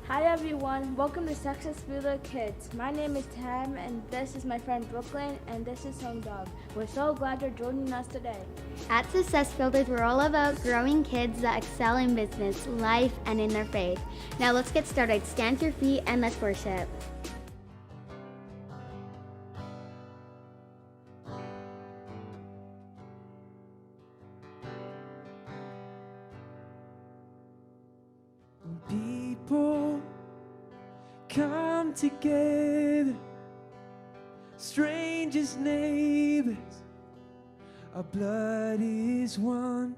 Hi everyone, welcome to Success Builder Kids. My name is Tam and this is my friend Brooklyn and this is Home Dog. We're so glad you're joining us today. At Success Builders, we're all about growing kids that excel in business, life, and in their faith. Now let's get started. Stand to your feet and let's worship. People come together, strangers, neighbors, our blood is one.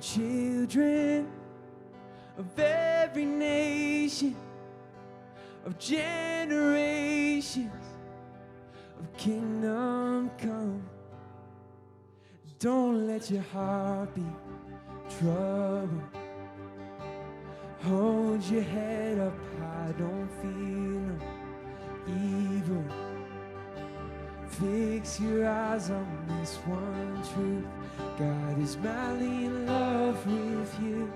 Children of every nation, of generations, of kingdom come. Don't let your heart be troubled. Hold your head up high, don't feel no evil. Fix your eyes on this one truth. God is madly in love with you.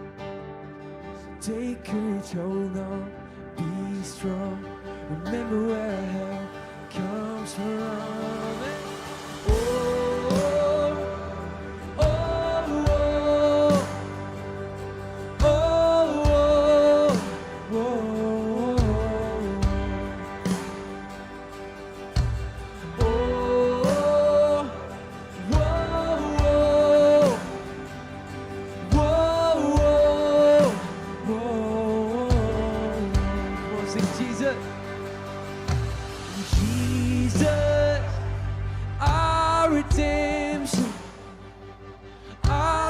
Take courage, hold on, be strong. Remember where help comes from.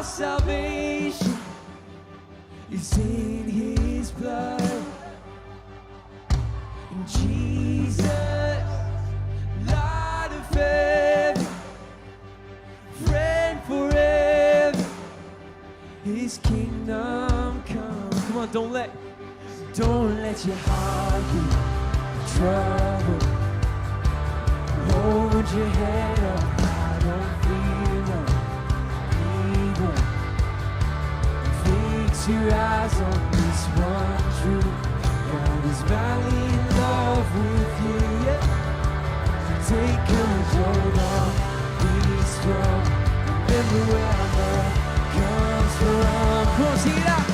Salvation is in his blood. And Jesus, light of heaven, friend forever, his kingdom come. Come on, don't let your heart be troubled. Hold your head up high, don't fear no evil. Fix your eyes on this one truth. God is madly in love with you. Yeah. Take courage, hold on, be strong. Remember where our love comes from. Come on, sing it out.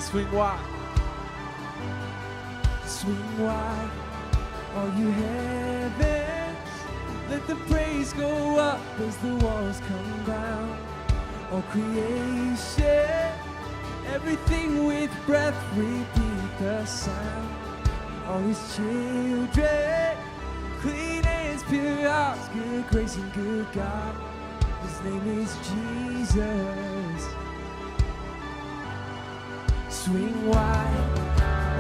Swing wide, swing wide, all you heavens. Let the praise go up as the walls come down. All creation, everything with breath, repeat the sound. All his children, clean hands, pure hearts, good grace and good God. His name is Jesus. Swing wide,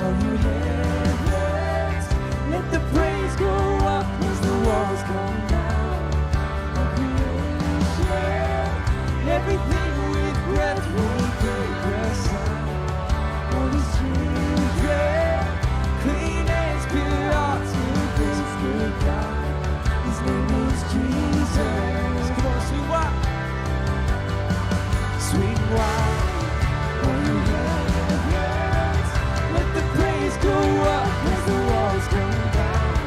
all you heavens. Let the praise go up as the walls come down. All creation, everything with breath will break the sound. All his children, clean hands, pure hearts, good grace, good God. His name is Jesus. Come on, swing wide, swing wide. Go up as the walls come down.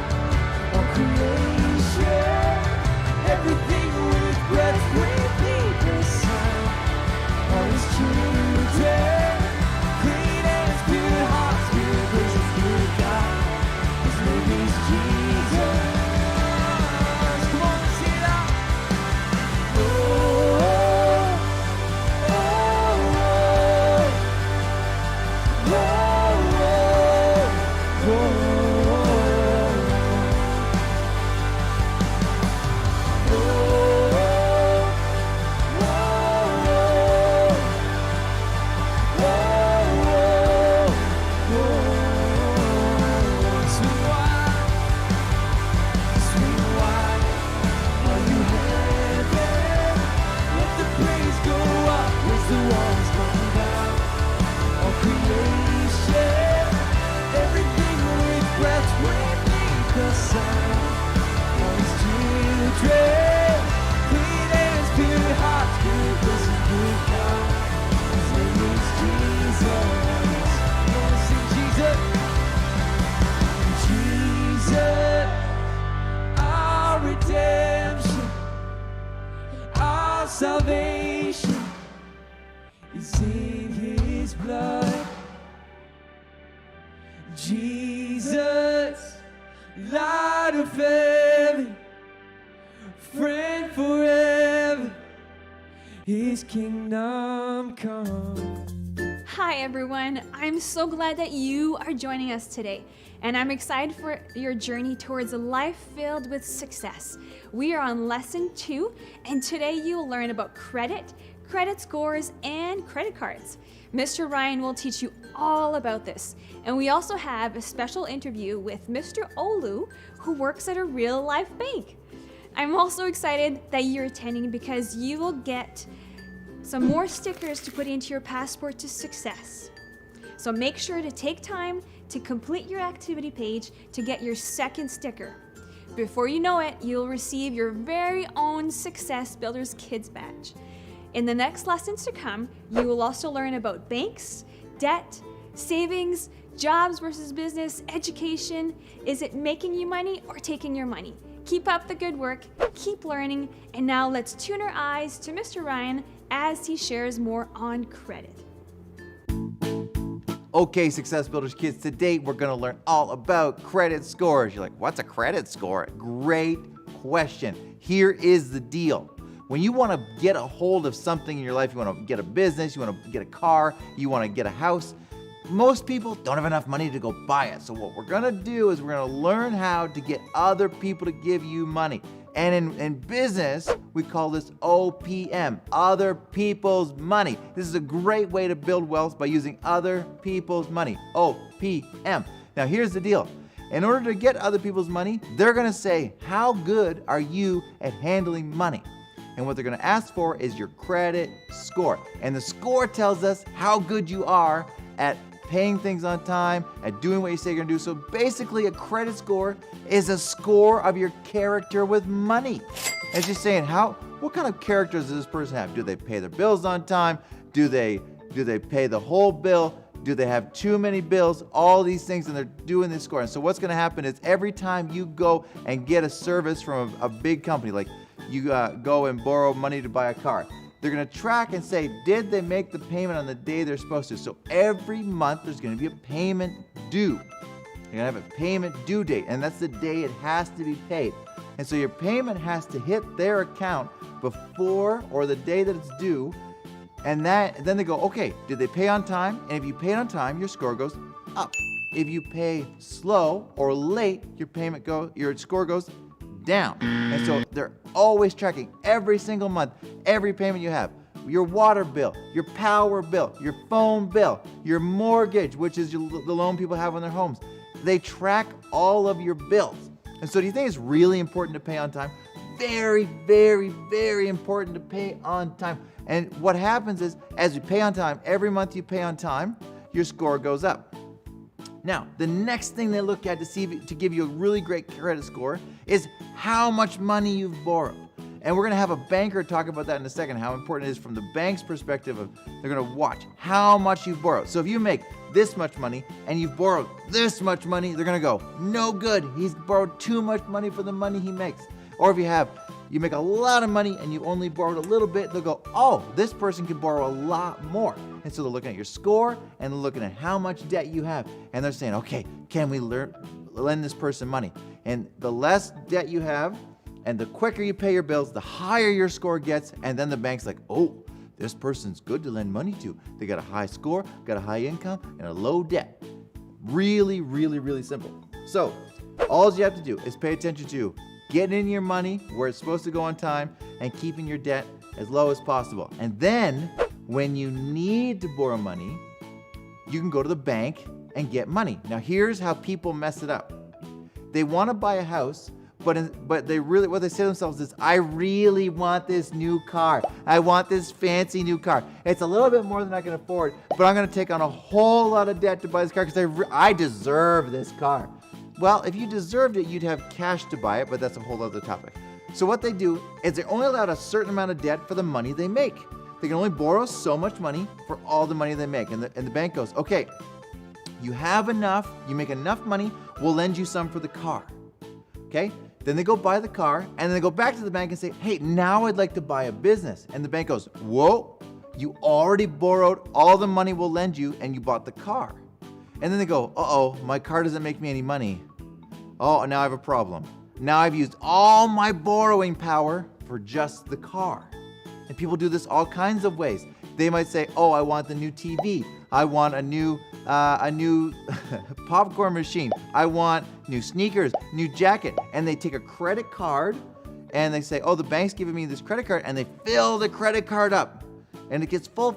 light of heaven, friend forever, His kingdom come. Hi everyone, I'm so glad that you are joining us today, and I'm excited for your journey towards a life filled with success. We are on lesson 2, and today you will learn about credit scores, and credit cards. Mr. Ryan will teach you all about this, and we also have a special interview with Mr. Olu, who works at a real-life bank. I'm also excited that you're attending because you will get some more stickers to put into your passport to success. So make sure to take time to complete your activity page to get your second sticker. Before you know it, you'll receive your very own Success Builders Kids badge. In the next lessons to come, you will also learn about banks, debt, savings, jobs versus business, education. Is it making you money or taking your money? Keep up the good work, keep learning, and now let's tune our eyes to Mr. Ryan as he shares more on credit. Okay, Success Builders Kids, today we're going to learn all about credit scores. You're like, what's a credit score? Great question. Here is the deal. When you want to get a hold of something in your life, you want to get a business, you want to get a car, you want to get a house, most people don't have enough money to go buy it. So what we're going to do is we're going to learn how to get other people to give you money. And in business, we call this OPM, other people's money. This is a great way to build wealth by using other people's money, OPM. Now here's the deal. In order to get other people's money, they're going to say, how good are you at handling money? And what they're going to ask for is your credit score. And the score tells us how good you are at paying things on time, at doing what you say you're going to do. So basically, a credit score is a score of your character with money. It's just saying, what kind of characters does this person have? Do they pay their bills on time? Do they pay the whole bill? Do they have too many bills? All these things, and they're doing this score. And so what's going to happen is every time you go and get a service from a big company, like you go and borrow money to buy a car, they're going to track and say, did they make the payment on the day they're supposed to? So every month there's going to be a payment due. You're going to have a payment due date, and that's the day it has to be paid. And so your payment has to hit their account before or the day that it's due. And then they go, okay, did they pay on time? And if you pay on time, your score goes up. If you pay slow or late, your score goes down. And so they're always tracking every single month, every payment you have. Your water bill, your power bill, your phone bill, your mortgage, which is the loan people have on their homes. They track all of your bills. And so do you think it's really important to pay on time? Very, very, very important to pay on time. And what happens is, as you pay on time, every month you pay on time, your score goes up. Now, the next thing they look at to give you a really great credit score is how much money you've borrowed. And we're going to have a banker talk about that in a second, how important it is from the bank's perspective of they're going to watch how much you've borrowed. So if you make this much money and you've borrowed this much money, they're going to go, no good, he's borrowed too much money for the money he makes. Or if you make a lot of money and you only borrowed a little bit, they'll go, oh, this person can borrow a lot more. And so they're looking at your score and they're looking at how much debt you have. And they're saying, okay, can we lend this person money? And the less debt you have and the quicker you pay your bills, the higher your score gets. And then the bank's like, oh, this person's good to lend money to. They got a high score, got a high income, and a low debt. Really, really, really simple. So all you have to do is pay attention to getting in your money where it's supposed to go on time and keeping your debt as low as possible. And then when you need to borrow money, you can go to the bank and get money. Now here's how people mess it up. They want to buy a house, but what they say to themselves is, I really want this new car. I want this fancy new car. It's a little bit more than I can afford, but I'm going to take on a whole lot of debt to buy this car because I deserve this car. Well, if you deserved it, you'd have cash to buy it, but that's a whole other topic. So what they do is they're only allowed a certain amount of debt for the money they make. They can only borrow so much money for all the money they make. And the bank goes, okay, you have enough, you make enough money, we'll lend you some for the car. Okay? Then they go buy the car, and then they go back to the bank and say, hey, now I'd like to buy a business. And the bank goes, whoa, you already borrowed all the money we'll lend you, and you bought the car. And then they go, uh-oh, my car doesn't make me any money. Oh, now I have a problem. Now I've used all my borrowing power for just the car. And people do this all kinds of ways. They might say, oh, I want the new TV. I want a new popcorn machine. I want new sneakers, new jacket. And they take a credit card and they say, oh, the bank's giving me this credit card, and they fill the credit card up. And it gets full,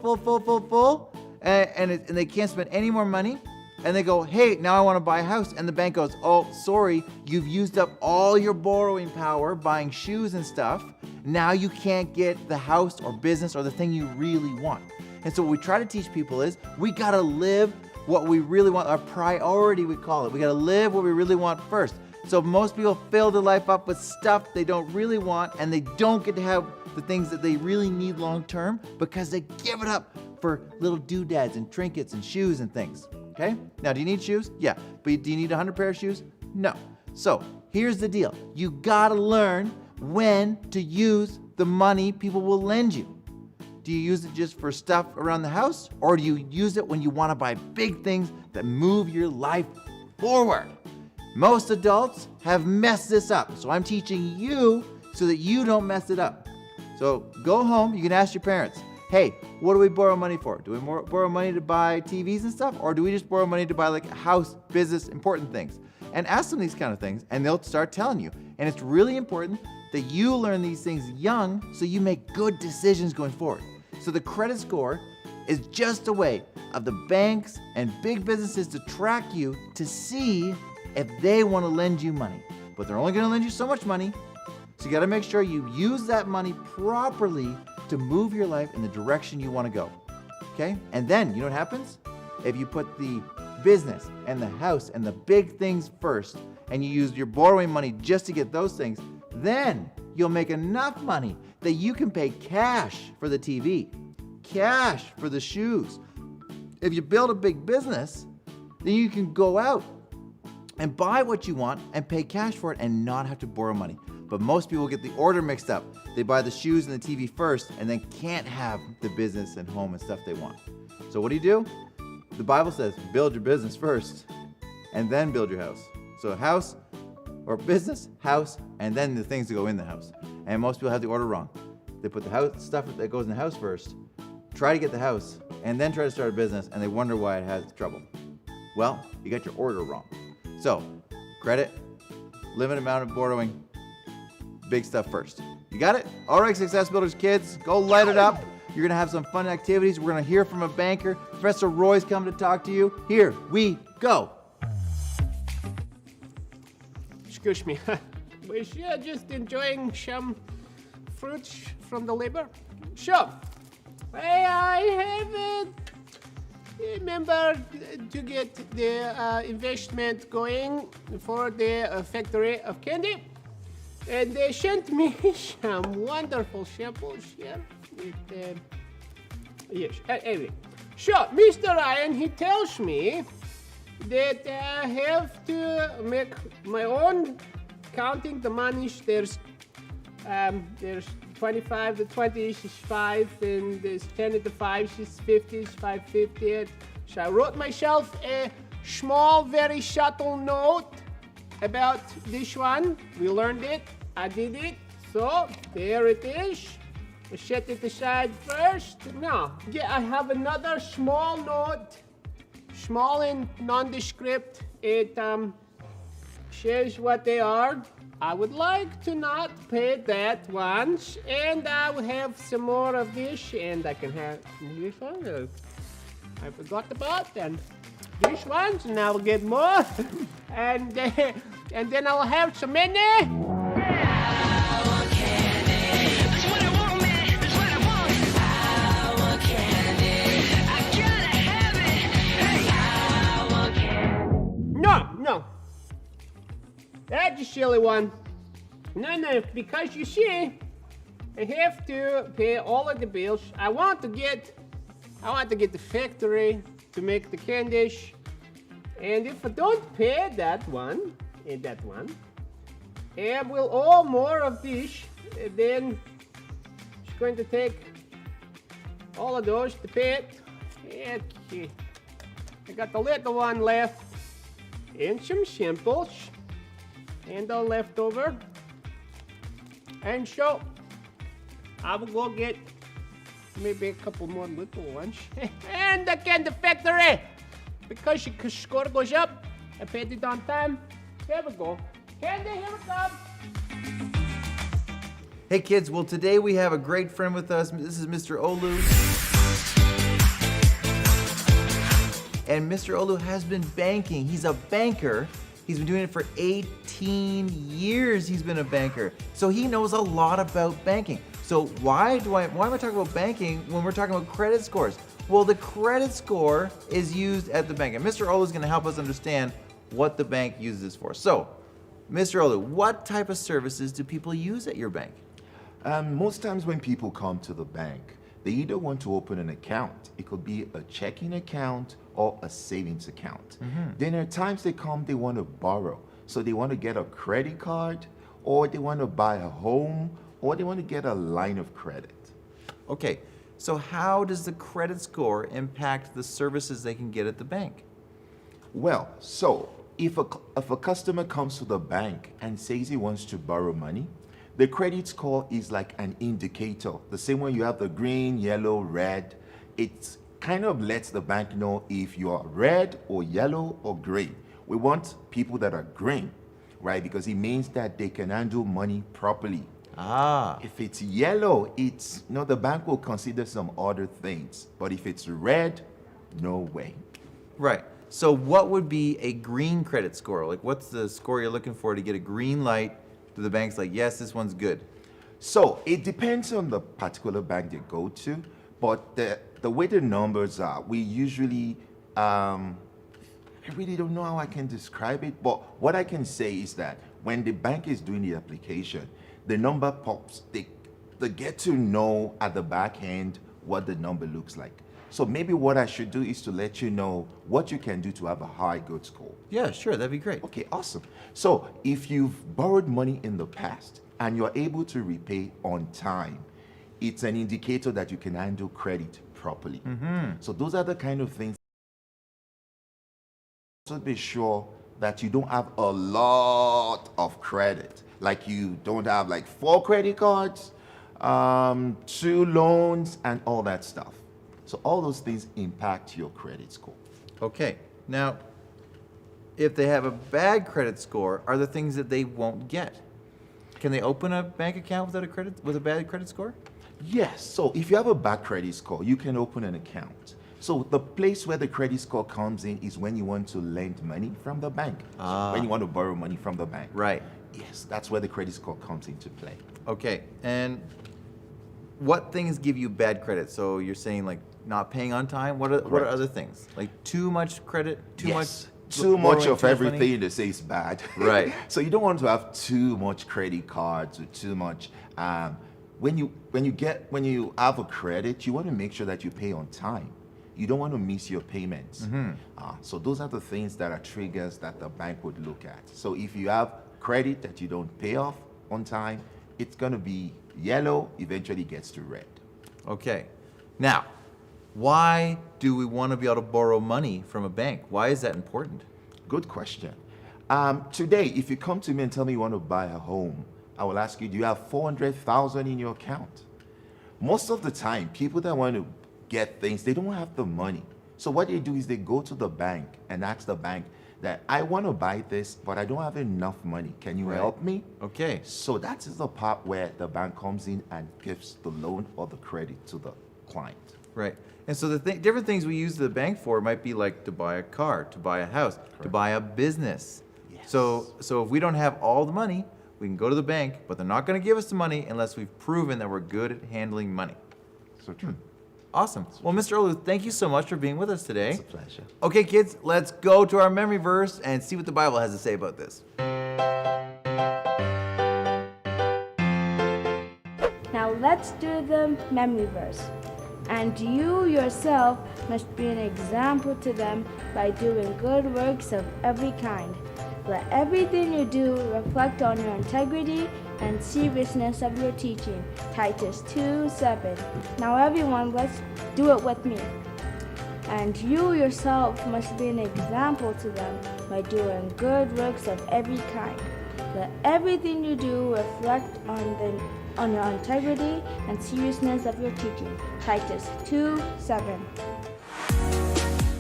and they can't spend any more money. And they go, hey, now I want to buy a house. And the bank goes, oh, sorry, you've used up all your borrowing power buying shoes and stuff. Now you can't get the house or business or the thing you really want. And so what we try to teach people is we got to live what we really want, our priority, we call it. We got to live what we really want first. So most people fill their life up with stuff they don't really want, and they don't get to have the things that they really need long term because they give it up for little doodads and trinkets and shoes and things. Okay? Now, do you need shoes? Yeah. But do you need 100 pair of shoes? No. So here's the deal. You gotta learn when to use the money people will lend you. Do you use it just for stuff around the house? Or do you use it when you wanna buy big things that move your life forward? Most adults have messed this up. So I'm teaching you so that you don't mess it up. So go home, you can ask your parents, hey, what do we borrow money for? Do we borrow money to buy TVs and stuff? Or do we just borrow money to buy like a house, business, important things? And ask them these kind of things and they'll start telling you. And it's really important that you learn these things young so you make good decisions going forward. So the credit score is just a way of the banks and big businesses to track you to see if they want to lend you money. But they're only going to lend you so much money. So you got to make sure you use that money properly to move your life in the direction you want to go. Okay? And then, you know what happens? If you put the business and the house and the big things first, and you use your borrowing money just to get those things, then you'll make enough money that you can pay cash for the TV, cash for the shoes. If you build a big business, then you can go out and buy what you want and pay cash for it and not have to borrow money. But most people get the order mixed up. They buy the shoes and the TV first and then can't have the business and home and stuff they want. So what do? The Bible says build your business first and then build your house. So house or business, house, and then the things that go in the house. And most people have the order wrong. They put the house stuff that goes in the house first, try to get the house, and then try to start a business, and they wonder why it has trouble. Well, you got your order wrong. So, credit, limited amount of borrowing, big stuff first. You got it? All right, Success Builders kids, go light it up. You're going to have some fun activities. We're going to hear from a banker. Professor Roy's coming to talk to you. Here we go. Excuse me. Was you just enjoying some fruits from the labor? Sure. I haven't remember to get the investment going for the factory of candy. And they sent me some wonderful samples here. Yes, anyway. Sure, Mr. Ryan, he tells me that I have to make my own counting the monies. There's 25 to 20 is 5, and there's 10 to the 5 is 50 is 550. So I wrote myself a small, very subtle note about this one. We learned it. I did it. So there it is. I set it aside first. Now, I have another small note, small and nondescript. It says what they are. I would like to not pay that once, and I will have some more of this, and I can have this one. I forgot about and these ones, and I will get more, and then I'll have some in there. No. That's a silly one. No, because you see, I have to pay all of the bills. I want to get the factory to make the candies. And if I don't pay that one, I will owe more of this. Then it's going to take all of those to pay it. Okay. I got the little one left. And some samples. and the leftover. And so, I will go get maybe a couple more little ones. And again, the factory, because your score goes up, I paid it on time. Here we go. Candy, here we come. Hey kids, well today we have a great friend with us. This is Mr. Olu. And Mr. Olu has been banking. He's a banker. He's been doing it for 18 years he's been a banker. So he knows a lot about banking. So why am I talking about banking when we're talking about credit scores? Well, the credit score is used at the bank. And Mr. Olu is gonna help us understand what the bank uses this for. So, Mr. Olu, what type of services do people use at your bank? Most times when people come to the bank, they either want to open an account. It could be a checking account or a savings account. Then there are times they come, they want to borrow. So they want to get a credit card, or they want to buy a home, or they want to get a line of credit. Okay, so how does the credit score impact the services they can get at the bank? Well, so if a customer comes to the bank and says he wants to borrow money, the credit score is like an indicator. The same way you have the green, yellow, red. It kind of lets the bank know if you are red or yellow or green. We want people that are green, right? Because it means that they can handle money properly. Ah, If it's yellow, the bank will consider some other things. But if it's red, no way. right. So what would be a green credit score? Like what's the score you're looking for to get a green light to the bank's like, yes, this one's good? So it depends on the particular bank they go to, but the way the numbers are, we usually, I really don't know how I can describe it, but what I can say is that when the bank is doing the application, the number pops, they get to know at the back end what the number looks like. So maybe what I should do is to let you know what you can do to have a high good score. Yeah, sure, that'd be great. Okay, awesome. So if you've borrowed money in the past and you're able to repay on time, it's an indicator that you can handle credit properly. So those are the kind of things. So be sure that you don't have a lot of credit. Like you don't have like 4 credit cards, 2 loans, and all that stuff. So all those things impact your credit score. Okay, now, if they have a bad credit score, are there things that they won't get? Can they open a bank account with a bad credit score? Yes, so if you have a bad credit score, you can open an account. So the place where the credit score comes in is when you want to lend money from the bank. So when you want to borrow money from the bank. Right. Yes, that's where the credit score comes into play. Okay, and what things give you bad credit? So you're saying like not paying on time? What are other things? Like too much credit? Too much of money? everything they say is bad. Right. So you don't want to have too much credit cards or too much. When you have a credit, you want to make sure that you pay on time. You don't want to miss your payments. So those are the things that are triggers that the bank would look at. So if you have credit that you don't pay off on time, it's going to be yellow, eventually gets to red. Okay. Now, why do we want to be able to borrow money from a bank? Why is that important? Good question. Today, if you come to me and tell me you want to buy a home, I will ask you, do you have $400,000 in your account? Most of the time, people that want to get things, they don't have the money. So what they do is they go to the bank and ask the bank that I want to buy this, but I don't have enough money. Can you help me? Okay. So that is the part where the bank comes in and gives the loan or the credit to the client. Right. And so the different things we use the bank for might be like to buy a car, to buy a house, to buy a business. Yes. So if we don't have all the money, we can go to the bank, but they're not going to give us the money unless we've proven that we're good at handling money. So true. Awesome. Well, Mr. Olu, thank you so much for being with us today. It's a pleasure. Okay, kids, let's go to our memory verse and see what the Bible has to say about this. Now let's do the memory verse. And you yourself must be an example to them by doing good works of every kind. Let everything you do reflect on your integrity and seriousness of your teaching. Titus 2:7. Now everyone, let's do it with me. And you yourself must be an example to them by doing good works of every kind. Let everything you do reflect on your integrity and seriousness of your teaching. Titus 2:7.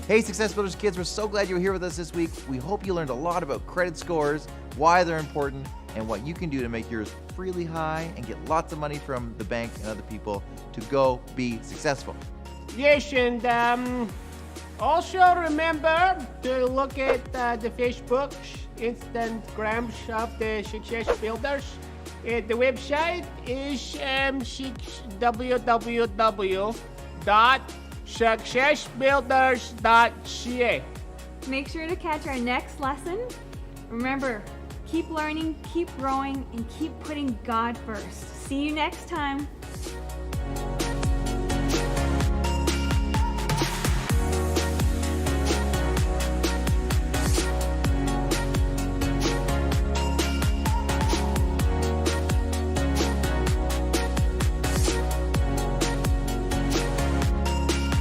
Hey, Success Builders kids, we're so glad you're here with us this week. We hope you learned a lot about credit scores, why they're important, and what you can do to make yours really high and get lots of money from the bank and other people to go be successful. Yes, and also remember to look at the Facebooks, Instagrams of the Success Builders. The website is www.successbuilders.ca. Make sure to catch our next lesson. Remember, keep learning, keep growing, and keep putting God first. See you next time.